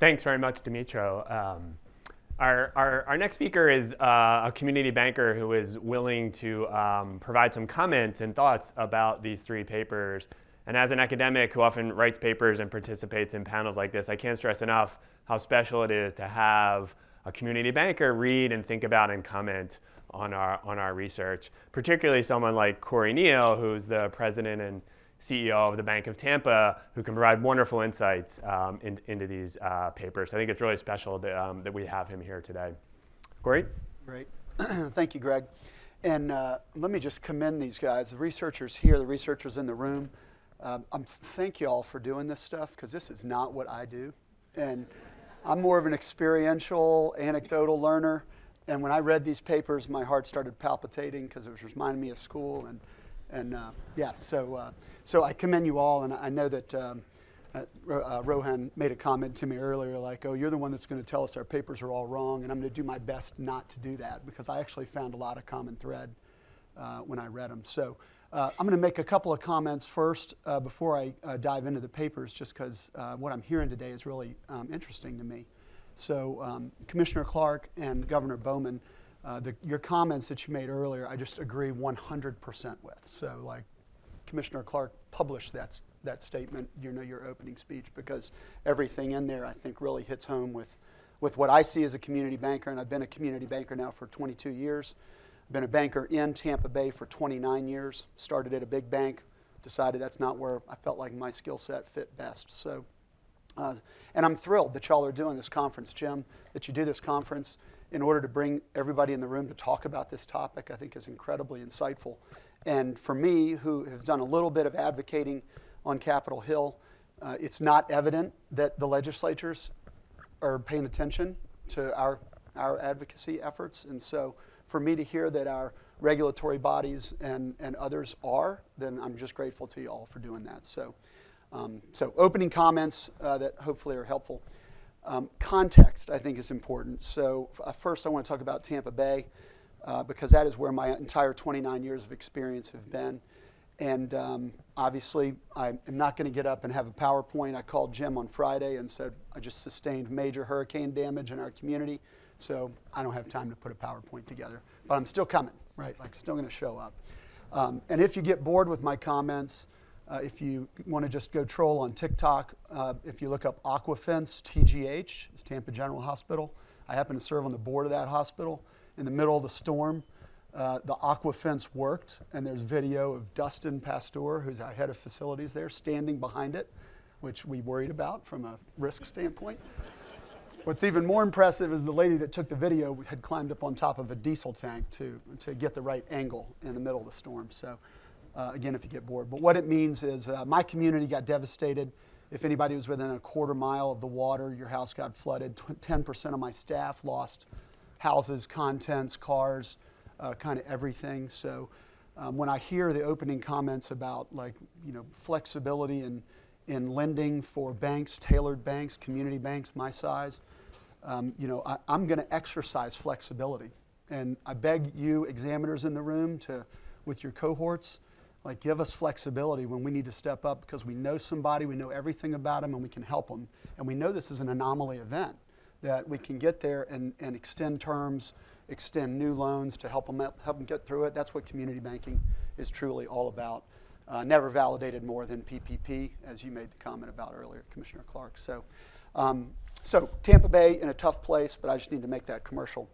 Thanks very much, Dimitro. Our next speaker is a community banker who is willing to provide some comments and thoughts about these three papers. And as an academic who often writes papers and participates in panels like this, I can't stress enough how special it is to have a community banker read and think about and comment on our research, particularly someone like Corey Neal, who's the president and CEO of the Bank of Tampa, who can provide wonderful insights into these papers. I think it's really special that we have him here today. Corey? Great. Thank you, Greg. And let me just commend these guys, the researchers here, the researchers in the room. Thank you all for doing this stuff, because this is not what I do. And I'm more of an experiential, anecdotal learner. And when I read these papers, my heart started palpitating because it was reminding me of school. So I commend you all, and I know that Rohan made a comment to me earlier, like, oh, you're the one that's going to tell us our papers are all wrong, and I'm going to do my best not to do that, because I actually found a lot of common thread when I read them. So I'm going to make a couple of comments first before I dive into the papers, just because what I'm hearing today is really interesting to me. So Commissioner Clark and Governor Bowman, your comments that you made earlier, I just agree 100% with. So, like, Commissioner Clark published that statement, your opening speech, because everything in there, I think, really hits home with what I see as a community banker. And I've been a community banker now for 22 years. I've been a banker in Tampa Bay for 29 years. Started at a big bank, decided that's not where I felt like my skill set fit best. So, and I'm thrilled that y'all are doing this conference, Jim, that you do this conference in order to bring everybody in the room to talk about this topic. I think is incredibly insightful. And for me, who have done a little bit of advocating on Capitol Hill, it's not evident that the legislatures are paying attention to our advocacy efforts. And so for me to hear that our regulatory bodies and others are, then I'm just grateful to you all for doing that. So opening comments that hopefully are helpful. Context, I think, is important. So first I want to talk about Tampa Bay, because that is where my entire 29 years of experience have been. And obviously, I am not going to get up and have a PowerPoint. I called Jim on Friday and said, I just sustained major hurricane damage in our community, so I don't have time to put a PowerPoint together. But I'm still coming, right? Like, still going to show up. And if you get bored with my comments, if you want to just go troll on TikTok, if you look up Aquafence, TGH, it's Tampa General Hospital. I happen to serve on the board of that hospital. In the middle of the storm, the Aquafence worked, and there's video of Dustin Pasteur, who's our head of facilities there, standing behind it, which we worried about from a risk standpoint. What's even more impressive is the lady that took the video had climbed up on top of a diesel tank to get the right angle in the middle of the storm. So again, if you get bored. But what it means is my community got devastated. If anybody was within a quarter mile of the water, your house got flooded. 10% of my staff lost houses, contents, cars, kind of everything. So when I hear the opening comments about, like, flexibility in lending for banks, tailored banks, community banks my size, I'm going to exercise flexibility. And I beg you examiners in the room with your cohorts, like, give us flexibility when we need to step up, because we know somebody, we know everything about them, and we can help them. And we know this is an anomaly event, that we can get there and extend terms, extend new loans to help them get through it. That's what community banking is truly all about. Never validated more than PPP, as you made the comment about earlier, Commissioner Clark. So Tampa Bay in a tough place, but I just need to make that commercial.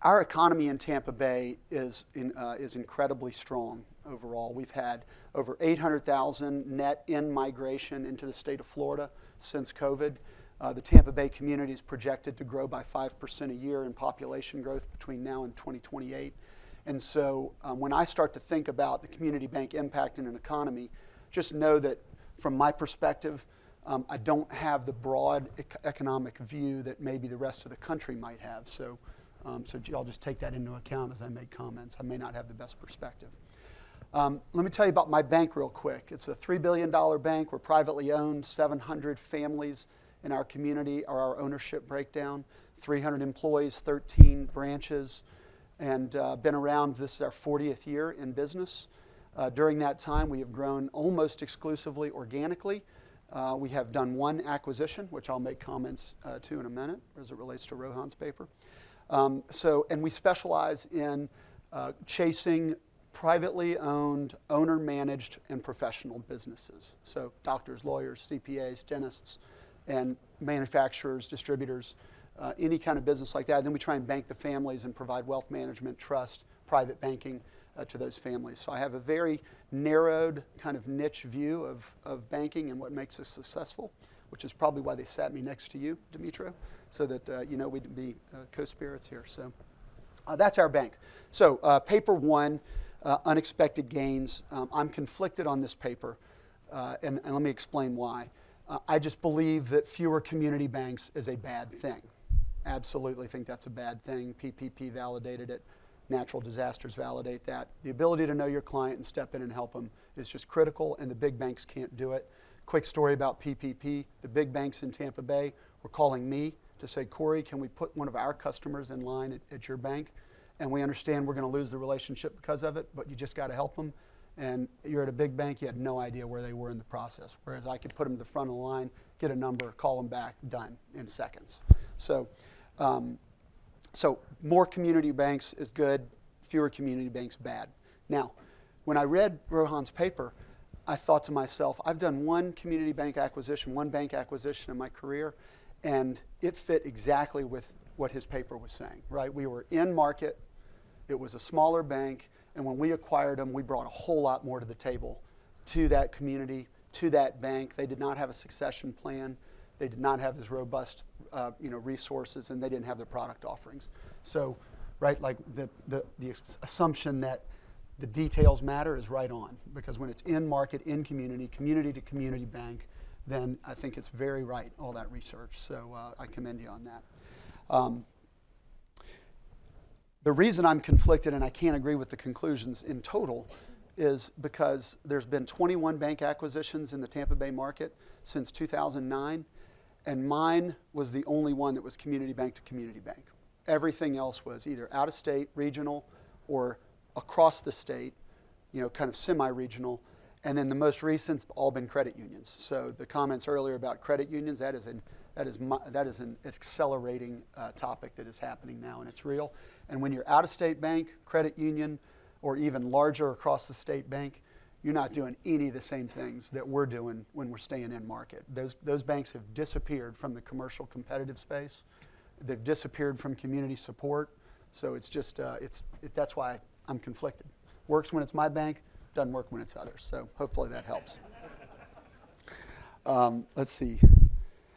Our economy in Tampa Bay is incredibly strong overall. We've had over 800,000 net in-migration into the state of Florida since COVID. The Tampa Bay community is projected to grow by 5% a year in population growth between now and 2028. And so when I start to think about the community bank impact in an economy, just know that from my perspective, I don't have the broad economic view that maybe the rest of the country might have. So I'll just take that into account as I make comments. I may not have the best perspective. Let me tell you about my bank real quick. It's a $3 billion bank. We're privately owned. 700 families in our community are our ownership breakdown. 300 employees, 13 branches, and been around. This is our 40th year in business. During that time, we have grown almost exclusively organically. We have done one acquisition, which I'll make comments to in a minute as it relates to Rohan's paper. And we specialize in chasing privately owned, owner-managed, and professional businesses. So doctors, lawyers, CPAs, dentists, and manufacturers, distributors, any kind of business like that. And then we try and bank the families and provide wealth management, trust, private banking to those families. So I have a very narrowed kind of niche view of banking and what makes us successful, which is probably why they sat me next to you, Dimitro, so that we'd be co-spirits here. So that's our bank. So paper one, unexpected gains. I'm conflicted on this paper, and let me explain why. I just believe that fewer community banks is a bad thing. Absolutely think that's a bad thing. PPP validated it. Natural disasters validate that. The ability to know your client and step in and help them is just critical, and the big banks can't do it. Quick story about PPP. The big banks in Tampa Bay were calling me to say, Corey, can we put one of our customers in line at your bank? And we understand we're going to lose the relationship because of it, but you just got to help them. And you're at a big bank, you had no idea where they were in the process. Whereas I could put them to the front of the line, get a number, call them back, done in seconds. So more community banks is good, fewer community banks bad. Now, when I read Rohan's paper, I thought to myself, I've done one community bank acquisition, one bank acquisition in my career, and it fit exactly with what his paper was saying, right? We were in market, it was a smaller bank, and when we acquired them, we brought a whole lot more to the table to that community, to that bank. They did not have a succession plan. They did not have as robust resources, and they didn't have the product offerings. So, right, like the assumption that the details matter is right on, because when it's in market, in community, community to community bank, then I think it's very right, all that research. So I commend you on that. The reason I'm conflicted and I can't agree with the conclusions in total is because there's been 21 bank acquisitions in the Tampa Bay market since 2009, and mine was the only one that was community bank to community bank. Everything else was either out of state, regional, or across the state, kind of semi-regional. And then the most recent's all been credit unions. So the comments earlier about credit unions, that is an accelerating topic that is happening now, and it's real. And when you're out of state bank, credit union, or even larger across the state bank, you're not doing any of the same things that we're doing when we're staying in market. Those banks have disappeared from the commercial competitive space. They've disappeared from community support. So it's just, that's why I'm conflicted. Works when it's my bank, doesn't work when it's others. So hopefully that helps. Let's see.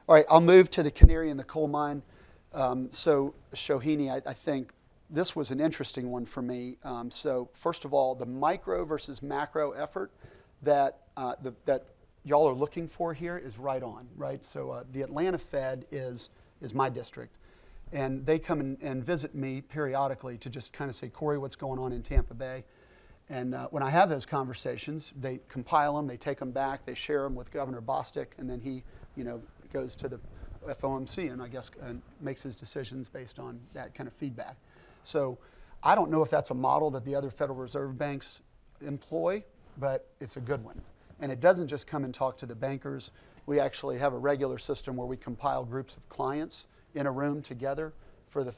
All right, I'll move to the canary in the coal mine. So Shohini, I think this was an interesting one for me. So first of all, the micro versus macro effort that y'all are looking for here is right on, right? So the Atlanta Fed is my district. And they come and visit me periodically to just kind of say, Corey, what's going on in Tampa Bay? And when I have those conversations, they compile them, they take them back, they share them with Governor Bostic, and then he, goes to the FOMC and I guess and makes his decisions based on that kind of feedback. So I don't know if that's a model that the other Federal Reserve banks employ, but it's a good one. And it doesn't just come and talk to the bankers. We actually have a regular system where we compile groups of clients in a room together for the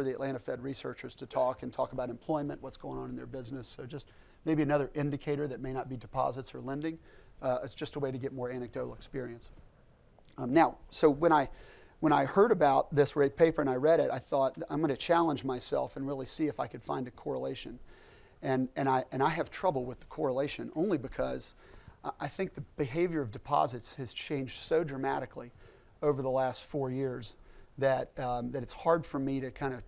Atlanta Fed researchers to talk about employment, what's going on in their business. So just maybe another indicator that may not be deposits or lending. It's just a way to get more anecdotal experience. Now, so when I heard about this rate paper and I read it, I thought I'm going to challenge myself and really see if I could find a correlation. And I have trouble with the correlation only because I think the behavior of deposits has changed so dramatically over the last 4 years that it's hard for me to kind of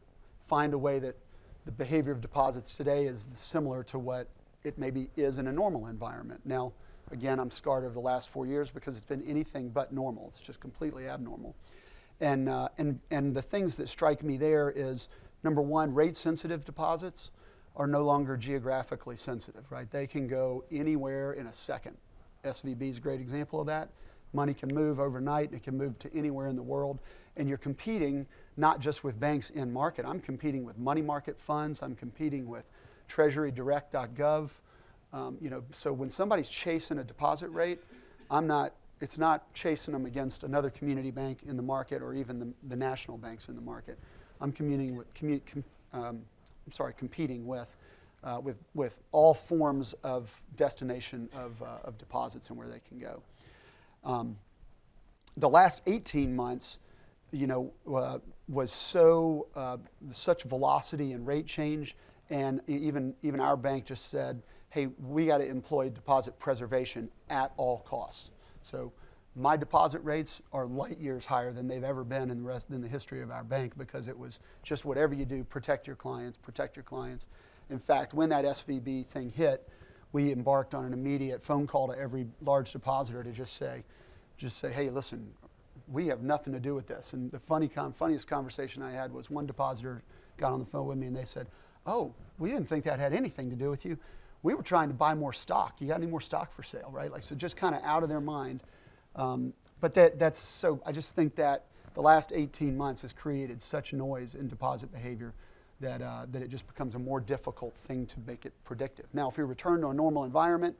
find a way that the behavior of deposits today is similar to what it maybe is in a normal environment. Now, again, I'm scarred over the last 4 years because it's been anything but normal. It's just completely abnormal. And the things that strike me there is, number one, rate-sensitive deposits are no longer geographically sensitive, right? They can go anywhere in a second. SVB is a great example of that. Money can move overnight. It can move to anywhere in the world. And you're competing not just with banks in market. I'm competing with money market funds. I'm competing with treasurydirect.gov. So when somebody's chasing a deposit rate, I'm not it's not chasing them against another community bank in the market or even the national banks in the market. I'm competing with all forms of destination of deposits and where they can go. The last 18 months, was such velocity and rate change, and even our bank just said, hey, we got to employ deposit preservation at all costs. So my deposit rates are light years higher than they've ever been in the history of our bank, because it was just whatever you do, protect your clients, protect your clients. In fact, when that SVB thing hit, we embarked on an immediate phone call to every large depositor to just say, hey, listen, we have nothing to do with this. And the funniest conversation I had was one depositor got on the phone with me and they said, oh, we didn't think that had anything to do with you. We were trying to buy more stock. You got any more stock for sale, right? So just kind of out of their mind. But that's so, I just think that the last 18 months has created such noise in deposit behavior that it just becomes a more difficult thing to make it predictive. Now, if we return to a normal environment,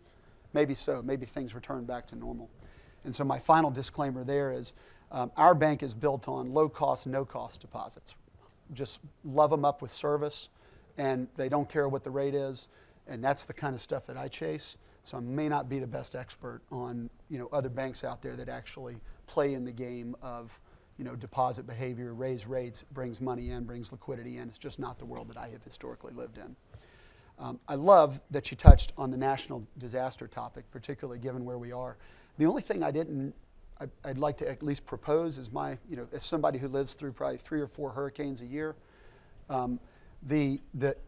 maybe so. Maybe things return back to normal. And so my final disclaimer there is our bank is built on low-cost, no-cost deposits. Just love them up with service, and they don't care what the rate is, and that's the kind of stuff that I chase. So I may not be the best expert on other banks out there that actually play in the game of deposit behavior, raise rates, brings money in, brings liquidity in. It's just not the world that I have historically lived in. I love that you touched on the national disaster topic, particularly given where we are. The only thing I'd like to at least propose is as somebody who lives through probably 3 or 4 hurricanes a year, the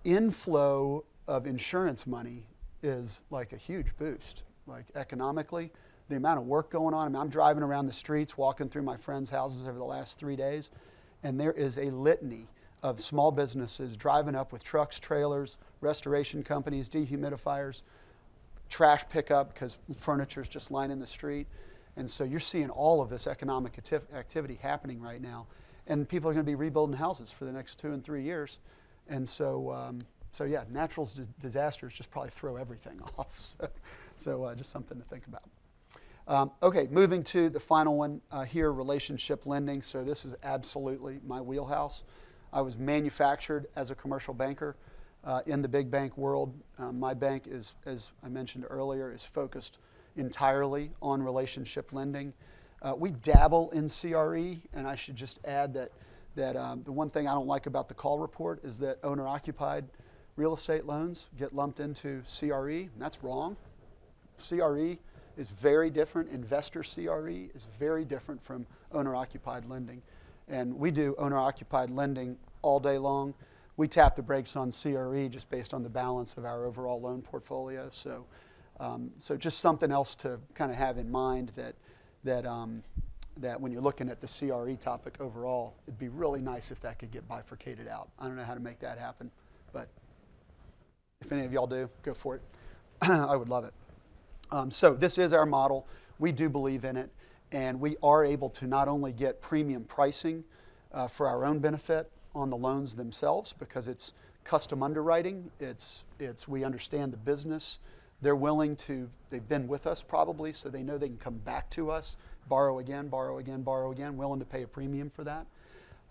inflow of insurance money is like a huge boost, like economically. The amount of work going on. I'm driving around the streets, walking through my friends' houses over the last 3 days, and there is a litany of small businesses driving up with trucks, trailers, restoration companies, dehumidifiers, trash pickup because furniture's just lining the street. And so you're seeing all of this economic activity happening right now. And people are going to be rebuilding houses for the next 2 and 3 years. And so, yeah, natural disasters just probably throw everything off. So just something to think about. Okay, moving to the final one here, relationship lending. So this is absolutely my wheelhouse. I was manufactured as a commercial banker in the big bank world. My bank is, as I mentioned earlier, is focused entirely on relationship lending. We dabble in CRE, and I should just add that the one thing I don't like about the call report is that owner-occupied real estate loans get lumped into CRE, and that's wrong. CRE is very different. Investor CRE is very different from owner-occupied lending. And we do owner-occupied lending all day long. We tap the brakes on CRE just based on the balance of our overall loan portfolio. So just something else to kind of have in mind that when you're looking at the CRE topic overall, it'd be really nice if that could get bifurcated out. I don't know how to make that happen, but if any of y'all do, go for it. I would love it. So this is our model. We do believe in it, and we are able to not only get premium pricing for our own benefit on the loans themselves because it's custom underwriting. We understand the business. They're willing to, they've been with us probably, so they know they can come back to us, borrow again, borrow again, borrow again, willing to pay a premium for that.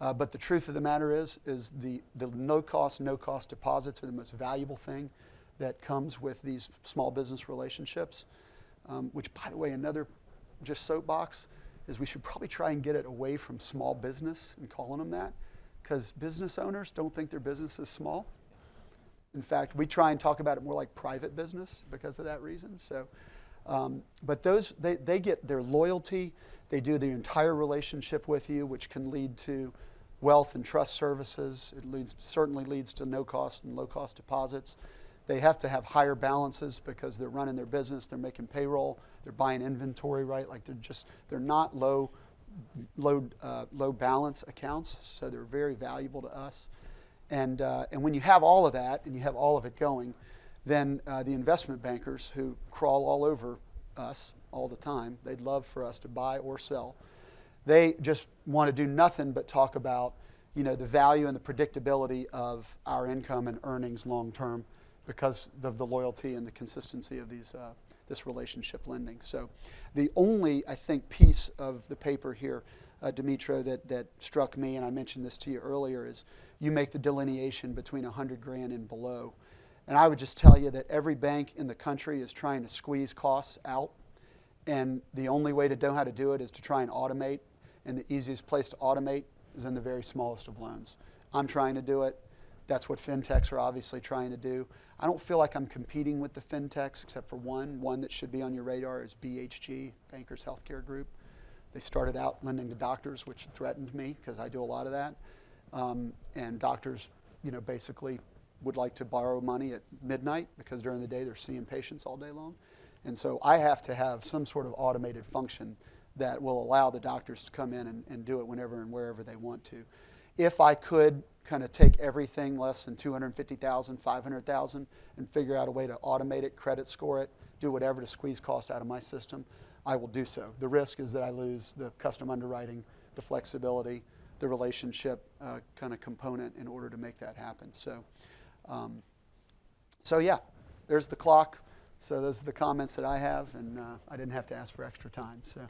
But the truth of the matter is the no-cost, no-cost deposits are the most valuable thing that comes with these small business relationships, which, by the way, another just soapbox is we should probably try and get it away from small business and calling them that, because business owners don't think their business is small. In fact, we try and talk about it more like private business because of that reason. So, but those, they get their loyalty. They do the entire relationship with you, which can lead to wealth and trust services. It certainly leads to no-cost and low-cost deposits. They have to have higher balances because they're running their business. They're making payroll. They're buying inventory, right? Like they're not low balance accounts, so they're very valuable to us. And when you have all of that and you have all of it going, then the investment bankers who crawl all over us all the time, they'd love for us to buy or sell. They just want to do nothing but talk about, the value and the predictability of our income and earnings long term because of the loyalty and the consistency of these this relationship lending. So the only, I think, piece of the paper here, Dimitro, that struck me, and I mentioned this to you earlier, is you make the delineation between 100 grand and below. And I would just tell you that every bank in the country is trying to squeeze costs out. And the only way to know how to do it is to try and automate. And the easiest place to automate is in the very smallest of loans. I'm trying to do it. That's what fintechs are obviously trying to do. I don't feel like I'm competing with the fintechs except for one that should be on your radar is BHG, Bankers Healthcare Group. They started out lending to doctors, which threatened me because I do a lot of that. And doctors, basically would like to borrow money at midnight because during the day they're seeing patients all day long. And so I have to have some sort of automated function that will allow the doctors to come in and do it whenever and wherever they want to. If I could kind of take everything less than $250,000, $500,000 and figure out a way to automate it, credit score it, do whatever to squeeze costs out of my system, I will do so. The risk is that I lose the custom underwriting, the flexibility, the relationship kind of component in order to make that happen. So yeah, there's the clock. So those are the comments that I have, and I didn't have to ask for extra time. So.